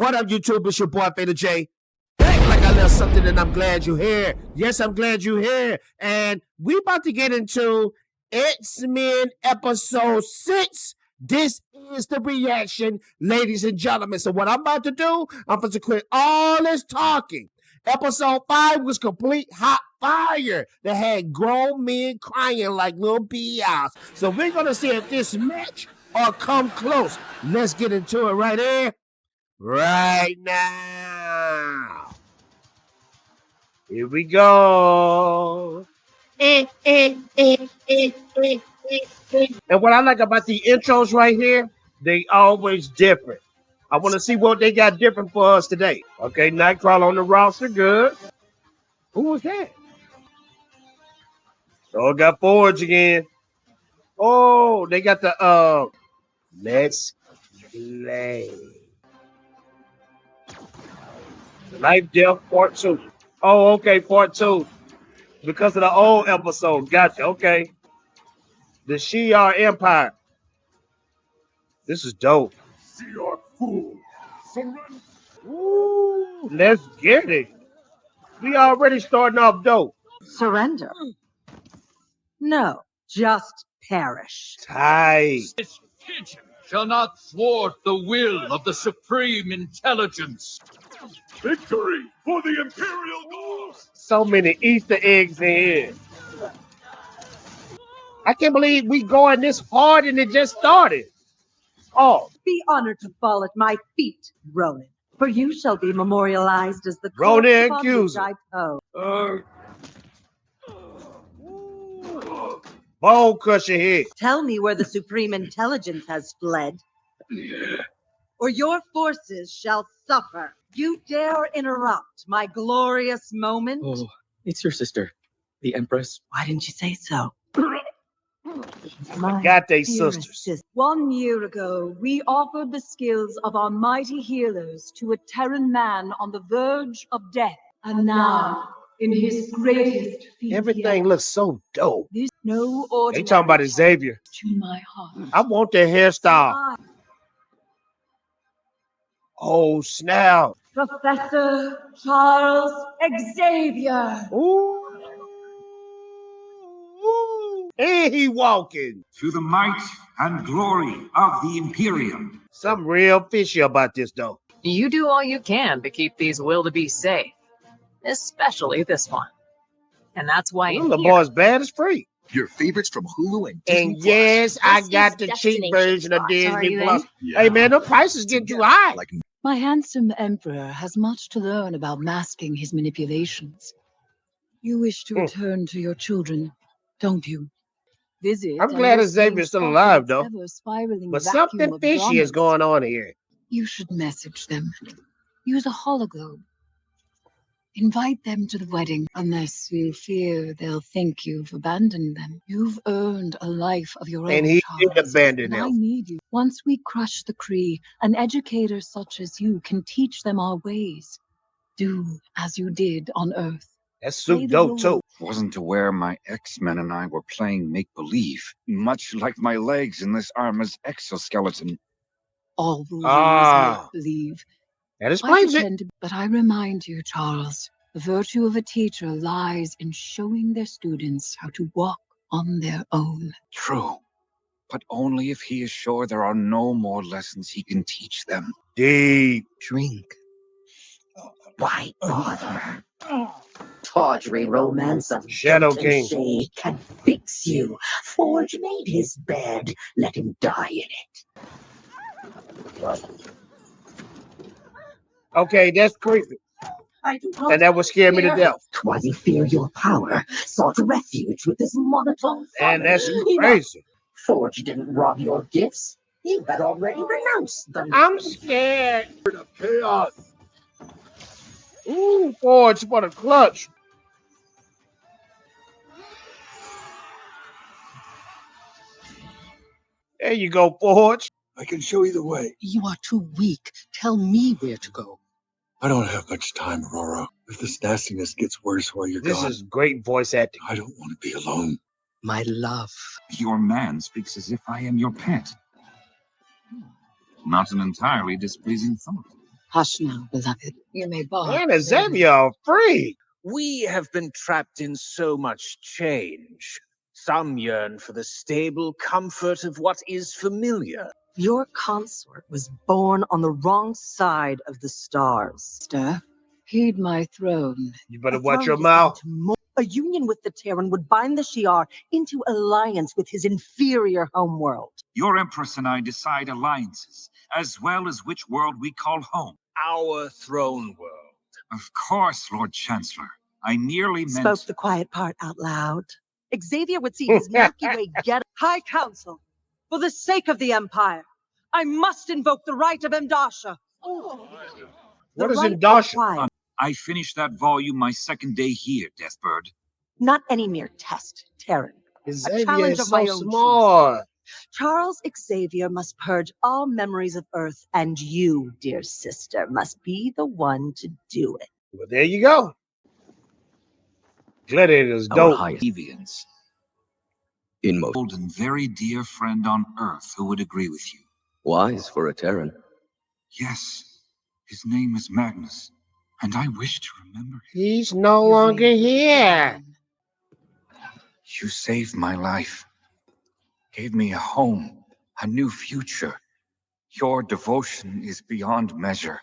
What up, YouTube? It's your boy, Beta J. Back like I left something, and I'm glad you're here. Yes, I'm glad you're here. And we about to get into X-Men Episode 6. This is the reaction, ladies and gentlemen. So what I'm about to do, I'm going to quit all this talking. Episode 5 was complete hot fire that had grown men crying like little BIs. So we're going to see if this match or come close. Let's get into it right here, right now. Here we go. And what I like about the intros right here, they always different. I want to see what they got different for us today. Okay, Nightcrawler on the roster, good. Who was that? Oh, got Forge again. Oh, they got the Let's Play. Life Death Part 2. Oh, okay, Part 2. Because of the old episode. Gotcha, okay. The Shi'ar Empire. This is dope. Shi'ar fool. Surrender. Ooh, let's get it. We already starting off dope. Surrender? No, just perish. Tight. This pigeon shall not thwart the will of the Supreme Intelligence. Victory for the Imperial cause. So many Easter eggs in here. I can't believe we going this hard and it just started. Oh. Be honored to fall at my feet, Ronan, for you shall be memorialized as the Ronan corpse accuser. upon which I tow. Bone crusher here. Tell me where the Supreme Intelligence has fled, or your forces shall suffer. You dare interrupt my glorious moment? Oh, it's your sister, the Empress. Why didn't you say so? Got they sisters. 1 year ago, we offered the skills of our mighty healers to a Terran man on the verge of death. And now, in his greatest feat Everything yet, looks so dope. this no They ordinary talking about Xavier. to my heart. I want that hairstyle. Oh, snap. Professor Charles Xavier. Ooh. And he walking. To the might and glory of the Imperium. Something real fishy about this, though. You do all you can to keep these wildebeest safe, especially this one. And that's why Well, the boy's bad as free. Your favorites from Hulu and Disney And yes, I got the cheap version of Disney Plus. Hey, man, the price is getting too high. Like My handsome emperor has much to learn about masking his manipulations. You wish to return to your children, don't you? Visit. I'm glad Xavier's still alive, though. But something fishy is going on here. You should message them. Use a hologlobe. Invite them to the wedding, unless you fear they'll think you've abandoned them. You've earned a life of your own. And he did Charles, abandon and I them. need you. Once we crush the Kree, an educator such as you can teach them our ways. Do as you did on Earth. That's super dope, too. Wasn't aware my X-Men and I were playing make-believe, much like my legs in this armor's exoskeleton. All rules Ah. believe. That explains it. But I remind you, Charles, the virtue of a teacher lies in showing their students how to walk on their own. True, but only if he is sure there are no more lessons he can teach them. Deep. Drink. Why bother? Tawdry romance of Shadow guilt and King. shade can fix you. Forge made his bed. Let him die in it. Okay, that's creepy. I do not And that would scare me to fear. death. Twas he feared your power, sought refuge with this monotone. And that's Enough. crazy. Forge didn't rob your gifts. You had already renounced them. I'm scared. Chaos. Ooh, Forge, what a clutch. There you go, Forge. I can show you the way. You are too weak. Tell me where to go. I don't have much time, Aurora. If this nastiness gets worse while you're This gone, is great voice acting. I don't want to be alone. My love. Your man speaks as if I am your pet. Not an entirely displeasing thought. Hush now, beloved. You may bark. And Xavier free. We have been trapped in so much change. Some yearn for the stable comfort of what is familiar. Your consort was born on the wrong side of the stars. Sister, heed my throne. You better A watch throne your is mouth. into more. A union with the Terran would bind the Shi'ar into alliance with his inferior homeworld. Your Empress and I decide alliances, as well as which world we call home. Our throne world. Of course, Lord Chancellor. I nearly meant... Spoke the quiet part out loud. Xavier would see his Milky Way get High Council. For the sake of the Empire, I must invoke the right of Mdasha. What is right of Mdasha? quiet. I finished that volume my second day here, Deathbird. Not any mere test, Terran. Xavier challenge is of so my own smart. Charles Xavier must purge all memories of Earth, and you, dear sister, must be the one to do it. Well, there you go. Gladiator's Our dope. high deviants. In most Old and very dear friend on Earth who would agree with you. wise for a Terran. Yes, his name is Magnus, and I wish to remember him. He's no longer here. You saved my life, gave me a home, a new future. Your devotion is beyond measure.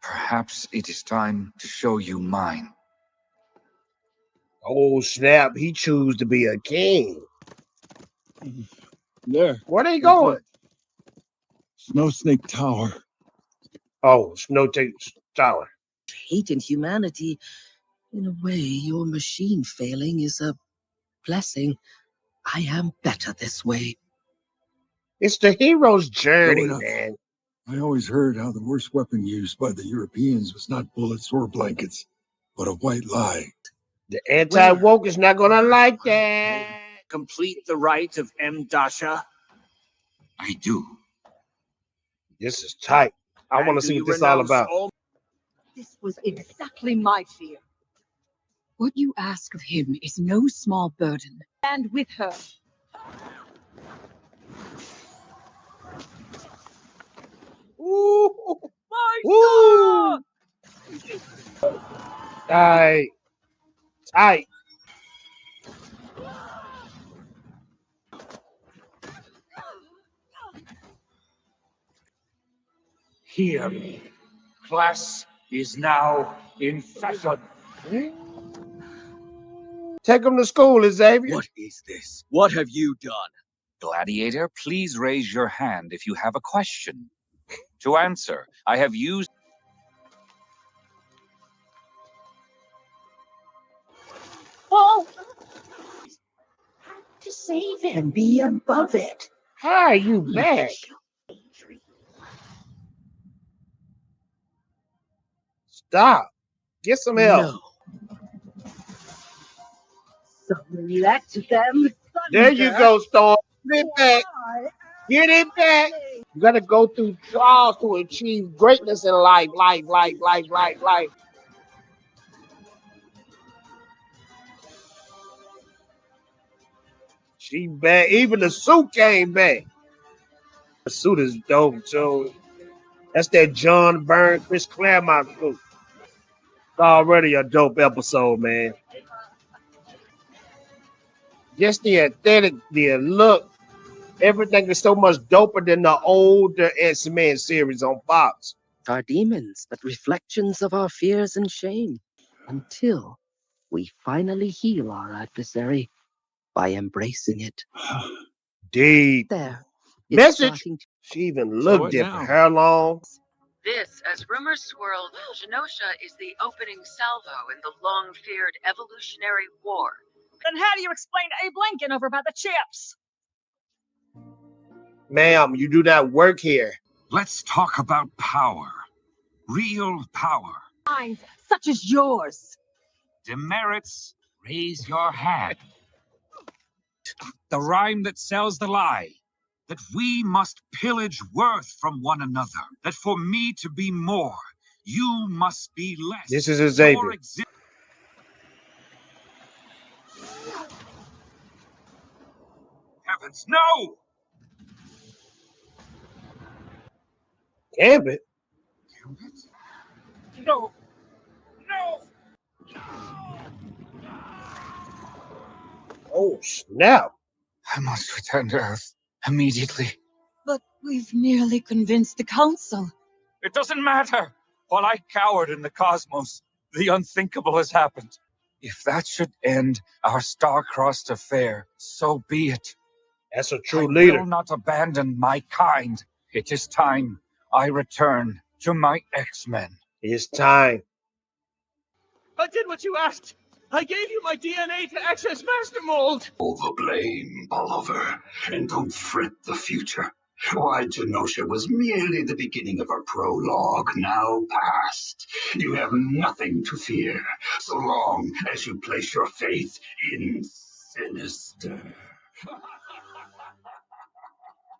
Perhaps it is time to show you mine. Oh, snap. He choose to be a king. There. Where they going? Snowsnake Tower. Oh, Snowtape Tower. Hate in humanity. In a way, your machine failing is a blessing. I am better this way. It's the hero's journey, Growing up, man. I always heard how the worst weapon used by the Europeans was not bullets or blankets, but a white lie. The anti-woke is not gonna like that. Complete the rite of Mdasha. I do. This is tight. I want to see what this is all about. This was exactly my fear. What you ask of him is no small burden. And with her. Ooh. My Woo! Tight. Tight. Hear me. Class is now in session. Take him to school, Xavier. What is this? What have you done? Gladiator, please raise your hand if you have a question. To answer, I have used... Oh! To save him, be above it. How are you back? Stop. Get some help. So let them. There you go, Storm. Get it back. Get it back. You gotta go through trials to achieve greatness in life. Life. She back. Even the suit came back. The suit is dope too. That's that John Byrne, Chris Claremont suit. It's already a dope episode, man. Just the aesthetic, the look, everything is so much doper than the older X-Men series on Fox. Our demons, but reflections of our fears and shame. Until we finally heal our adversary by embracing it. Deep. There. Message. She even looked different. Hair long. This, as rumors swirl, Genosha is the opening salvo in the long-feared evolutionary war. Then how do you explain Abe Lincoln over by the chips? Ma'am, you do not work here. Let's talk about power. Real power. Minds such as yours. Demerits, raise your hand. The rhyme that sells the lie. That we must pillage worth from one another. That for me to be more, you must be less. This is Xavier. Heavens, no! Gambit. Gambit? No! No! Oh, snap. I must return to Earth immediately. But we've nearly convinced the council. It doesn't matter! While I cowered in the cosmos, the unthinkable has happened. If that should end our star-crossed affair, so be it. That's a I true leader. will not abandon my kind. It is time I return to my X-Men. It's time. I did what you asked. I gave you my DNA to access Master Mold. All the blame, Oliver, and don't fret the future. Why, Genosha was merely the beginning of our prologue, now past. You have nothing to fear, so long as you place your faith in Sinister.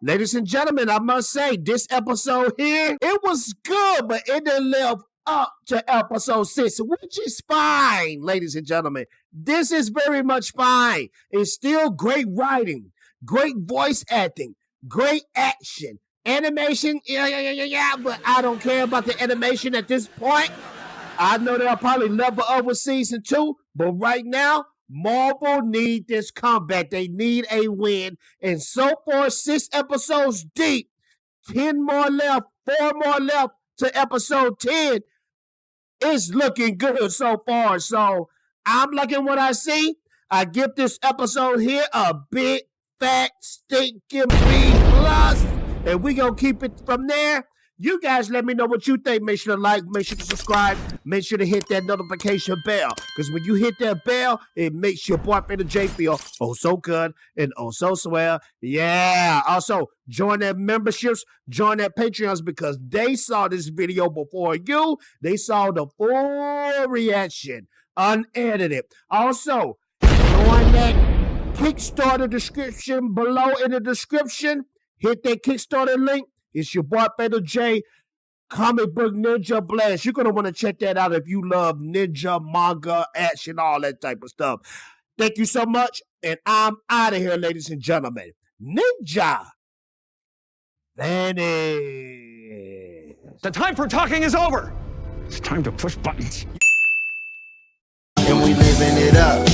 Ladies and gentlemen, I must say, this episode here, it was good, but it didn't live up to episode 6, which is fine, ladies and gentlemen. This is very much fine. It's still great writing, great voice acting, great action. Animation, yeah, but I don't care about the animation at this point. I know they'll probably level up with season 2, but right now, Marvel need this comeback. They need a win. And so far, 6 episodes deep, 10 more left, 4 more left to episode 10. It's looking good so far. So I'm liking what I see. I give this episode here a big, fat, stinking B+. And we going to keep it from there. You guys let me know what you think. Make sure to like, make sure to subscribe, make sure to hit that notification bell. Because when you hit that bell, it makes your boyfriend J feel oh so good and oh so swell. Yeah. Also, join that memberships, join that Patreons because they saw this video before you. They saw the full reaction, unedited. Also, join that Kickstarter description below in the description. Hit that Kickstarter link. It's your boy Fatal J, Comic Book Ninja Blast. You're going to want to check that out if you love ninja, manga, action, all that type of stuff. Thank you so much, and I'm out of here, ladies and gentlemen. Ninja Vanish. The time for talking is over. It's time to push buttons. And we living it up.